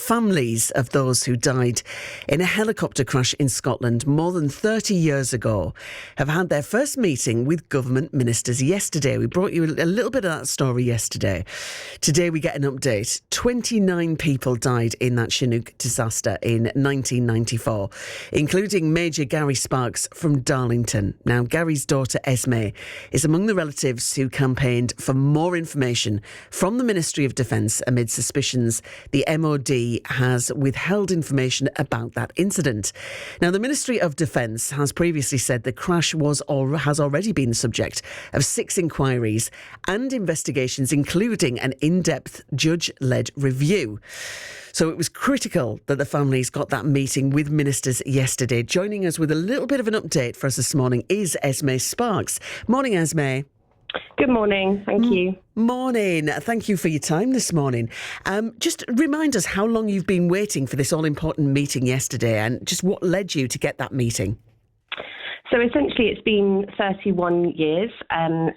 families of those who died in a helicopter crash in Scotland more than 30 years ago have had their first meeting with government ministers yesterday. We brought you a little bit of that story yesterday. Today we get an update. 29 people died in that Chinook disaster in 1994, including Major Gary Sparks from Darlington. Now, Gary's daughter Esme is among the relatives who campaigned for more information from the Ministry of Defence amid suspicions the MOD has withheld information about that incident. Now, the Ministry of Defence has previously said the crash has already been the subject of 6 inquiries and investigations, including an in-depth judge-led review. So it was critical that the families got that meeting with ministers yesterday. Joining us with a little bit of an update for us this morning is Esme Sparks. Morning, Esme. Good morning. Thank you. Morning. Thank you for your time this morning. Just remind us how long you've been waiting for this all-important meeting yesterday and just what led you to get that meeting. So essentially it's been 31 years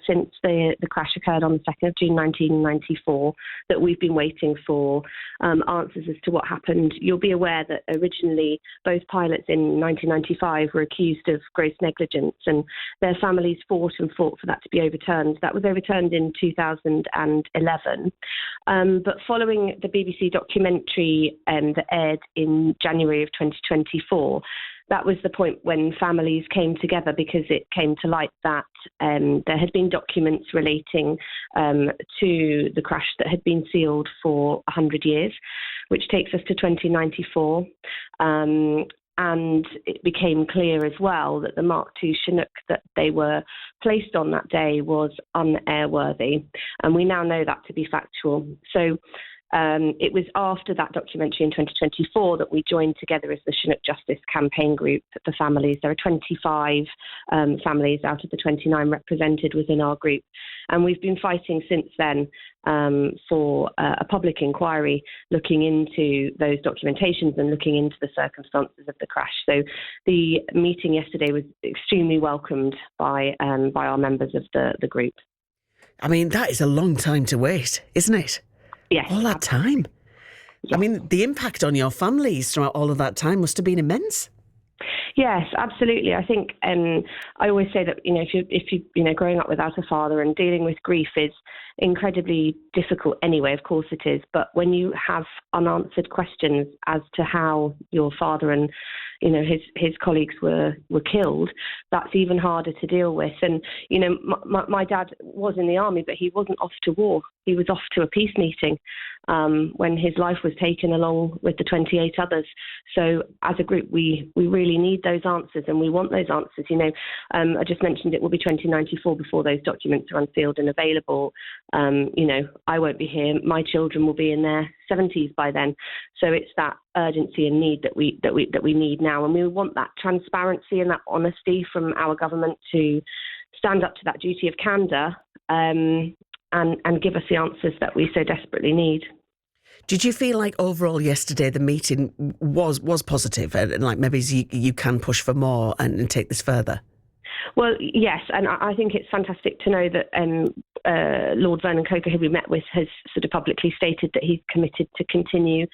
since the crash occurred on the 2nd of June 1994 that we've been waiting for answers as to what happened. You'll be aware that originally both pilots in 1995 were accused of gross negligence and their families fought for that to be overturned. That was overturned in 2011. But following the BBC documentary that aired in January of 2024, that was the point when families came together because it came to light that there had been documents relating to the crash that had been sealed for 100 years, which takes us to 2094. And it became clear as well that the Mark II Chinook that they were placed on that day was unairworthy. And we now know that to be factual. So it was after that documentary in 2024 that we joined together as the Chinook Justice Campaign Group for families. There are 25 families out of the 29 represented within our group. And we've been fighting since then for a public inquiry looking into those documentations and looking into the circumstances of the crash. So the meeting yesterday was extremely welcomed by our members of the group. I mean, that is a long time to wait, isn't it? Yes. All that time. Yes. I mean, the impact on your families throughout all of that time must have been immense. Yes, absolutely. I think I always say that if you growing up without a father and dealing with grief is incredibly difficult anyway. Of course it is, but when you have unanswered questions as to how your father and his colleagues were killed, that's even harder to deal with. And my dad was in the army, but he wasn't off to war. He was off to a peace meeting when his life was taken along with the 28 others. So as a group, we really need those answers and we want those answers. I just mentioned it will be 2094 before those documents are unsealed and available. I won't be here. My children will be in their 70s by then. So it's that urgency and need that we need now. And we want that transparency and that honesty from our government to stand up to that duty of candour and give us the answers that we so desperately need. Did you feel like overall yesterday the meeting was positive and like maybe you can push for more and take this further? Well, yes, and I think it's fantastic to know that Lord Vernon Coker, who we met with, has sort of publicly stated that he's committed to continue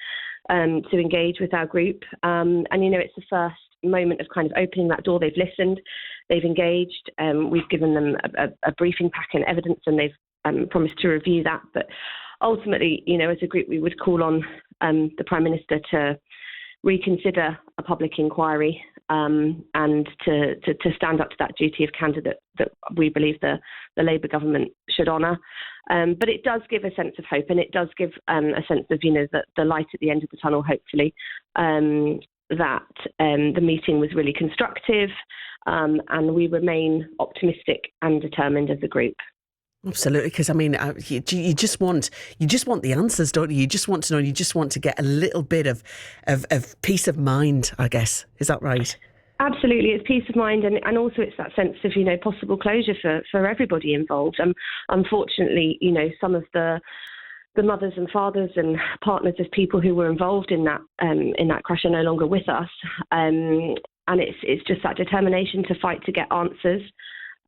to engage with our group. And it's the first moment of kind of opening that door. They've listened, they've engaged, we've given them a briefing pack and evidence, and they've promised to review that. But ultimately, as a group, we would call on the Prime Minister to reconsider a public inquiry and to stand up to that duty of candour that we believe the Labour government should honour. But it does give a sense of hope, and it does give a sense of, the light at the end of the tunnel, hopefully, that the meeting was really constructive, and we remain optimistic and determined as a group. Absolutely, because I mean, you just want the answers, don't you? You just want to know. You just want to get a little bit of peace of mind, I guess. Is that right? Absolutely, it's peace of mind, and also it's that sense of possible closure for everybody involved. Unfortunately, some of the mothers and fathers and partners of people who were involved in that crash are no longer with us, and it's just that determination to fight to get answers.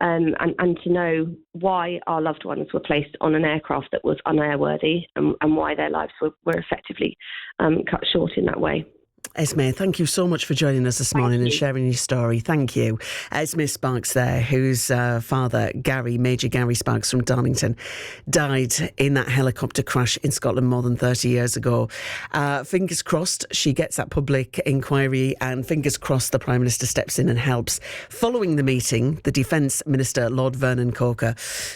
and to know why our loved ones were placed on an aircraft that was unairworthy, and why their lives were effectively cut short in that way. Esme, thank you so much for joining us this morning and sharing your story. Thank you. Esme Sparks there, whose father, Major Gary Sparks from Darlington, died in that helicopter crash in Scotland more than 30 years ago. Fingers crossed she gets that public inquiry, and fingers crossed the Prime Minister steps in and helps. Following the meeting, the Defence Minister, Lord Vernon Coker,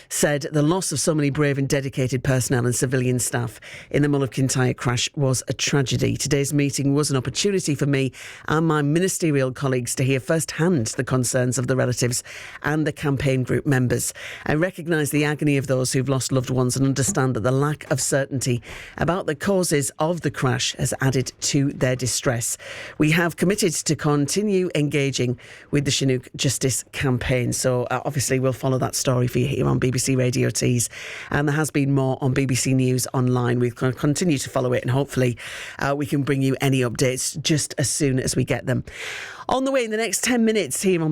said the loss of so many brave and dedicated personnel and civilian staff in the Mull of Kintyre crash was a tragedy. Today's meeting was an opportunity for me and my ministerial colleagues to hear firsthand the concerns of the relatives and the campaign group members. I recognise the agony of those who've lost loved ones and understand that the lack of certainty about the causes of the crash has added to their distress. We have committed to continue engaging with the Chinook Justice campaign. So obviously we'll follow that story for you here on BBC Radio Tees. And there has been more on BBC News Online. We'll continue to follow it, and hopefully we can bring you any updates just as soon as we get them. On the way in the next 10 minutes here on